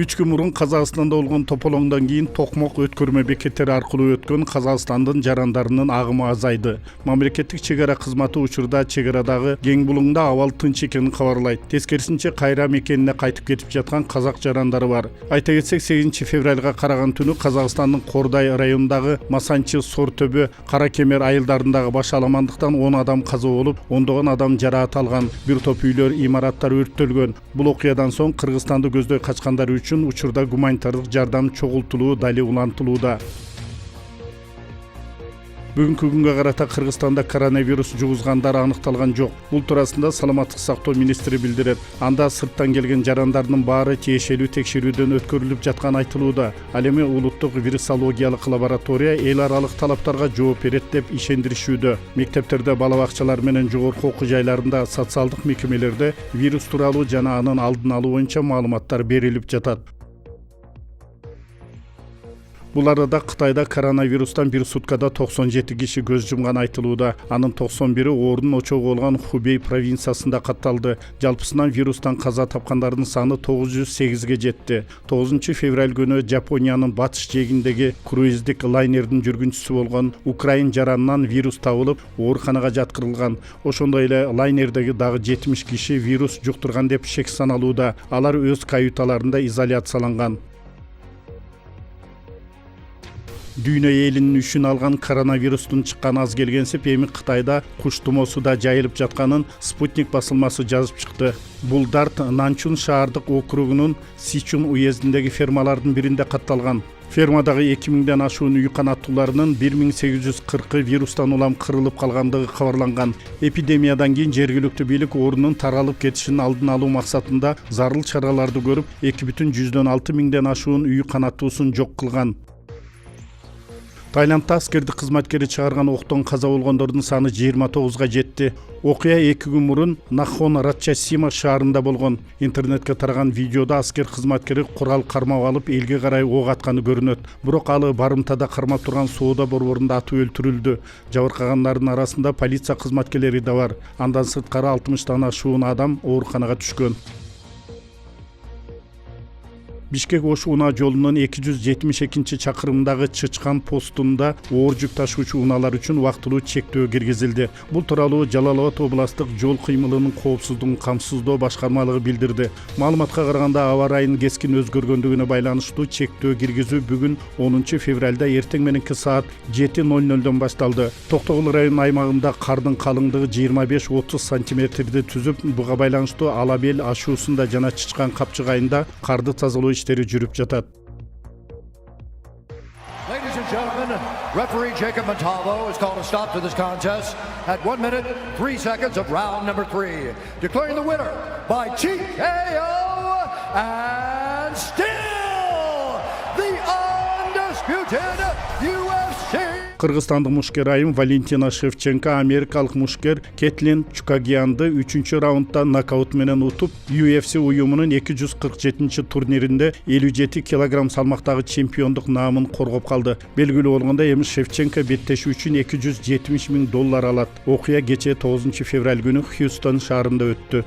3 күн мурун Казакстанда болгон тополоңдон кийин токмок өткөрмө бекеттери аркылуу өткөн Казакстандын жарандарынын агымы азайды. Мамлекеттик чек ара кызматы учурда чек арадагы кең булуңда абал тынч экенин кабарлайт. Тескерисинче кайра мекенине кайтып кетип жаткан казак жарандары бар. Айта кетсек, 8 февралга караган түнү Казакстандын Кордай районундагы Масанчы, Сортөбө, Кара Кемер айылдарындагы баш аламандыктан 10 адам каза болуп, ондогон адам жараат алган. Бир топ үйлөр, имараттар өрттөлгөн. Бул окуядан соң Кыргызстанды көздөй качкандар үчүн учурда гуманитардык жардам чогултулуу дали улантылууда. Бүгүнкү күнгө карата Кыргызстанда коронавирус жугузгандар аныкталган жок. Бул туурасында Саламаттык сактоо министри билдирет. Анда сырттан келген жарандардын баары тиешелүү текшерүүдөн өткөрүлүп жатканы айтылууда. Ал эми улуттук вирусологиялык лаборатория эл аралык талаптарга жооп берет деп ишендиришүүдө. Мектептерде, бала бакчалар менен жогорку окуу жайларында, социалдык мекемелерде вирус тууралуу жана анын алдын алуу боюнча маалыматтар берилип жатат. Бул арада Кытайда коронавирустан бир суткада 97 киши көз жумган айтылууда. Анын 91-и оорунун очогу болгон Хубей провинциясында катталды. Жалпысынан вирустан каза тапкандардын саны 908ге жетти. 9 февраль күнү Жапониянын батыш жээгиндеги круиздик лайнердин жүргүнчүсү болгон украин жаранынан вирус табылып, ооруканага жаткырылган. Ошондой эле лайнердеги дагы 70 киши вирус жуктурган деп шек саналууда. Алар өз каюталарында изоляцияланган. Дүйнө элинин үшүн алган коронавирустун чыккан аз келгенсип эми Кытайда куш тумоосу да жайылып жатканын Спутник басылмасы жазып чыкты. Бул дарт Нанчун шаардык округунун Сичун уездиндеги фермалардын биринде катталган. Фермадагы 2000ден ашуун үй канаттууларынын 1840 вирустан улам кырылып калгандыгы кабарланган. Эпидемиядан кийин жергиликтүү бийлик оорунун таралып кетишинин алдын алуу максатында зарыл чараларды көрүп, 2,6 миңден ашуун үй канаттуусун жок кылган. Тайландда аскердик кызматкери чыгарган октон каза болгондордун саны 29га жетти. Окуя 2 күн мурун Нахон Раджасима шаарында болгон. Интернетке тараган видеодо аскер кызматкери курал кармап алып элге карай ок атканы көрүнөт. Бирок алы барымтада кармап турган соода борборунда атып өлтүрүлдү. Жабыркагандардын арасында полиция кызматкерлери да бар. Андан сырткары 60тан ашуун адам ооруканага түшкөн. Бишкек-Ош унаа жолунун 272 чакырымындагы Чычкан постунда оор жүк ташуучу унаалар үчүн убактылуу чектөө киргизилди. Бул тууралуу Жалал Абад областык жол кыймылынын коопсуздугун камсыздоо башкармалыгы билдирди. Маалыматка караганда, аба ырайынын кескин өзгөргөндүгүнө байланыштуу чектөө киргизүү бүгүн 10 февралда эртең мененки саат 7:00дөн башталды. Токтогул районунун аймагында кардын калыңдыгы 25-30 сантиметрди түзүп, буга байланыштуу Алабел ашуусунда жана Чычкан капчыгайында карды тазалоо иштери жүрүп жатат. Ladies and gentlemen, referee Jacob Montalvo has called a stop to this contest at 1 minute, 3 seconds of round number 3, declaring the winner by TKO and still the undisputed UFC. Кыргызстандык мушкер айым Валентина Шевченко америкалык мушкер Кетлин Чукагианды 3-раундда нокаут менен утуп, UFC уюмунун 247 турниринде 57 килограмм салмактагы чемпиондук наамын коргоп калды. Белгилүү болгондой, эми Шевченко беттешүү үчүн $270,000 алат. Окуя кечээ 9 февраль күнү Хьюстон шаарында өттү.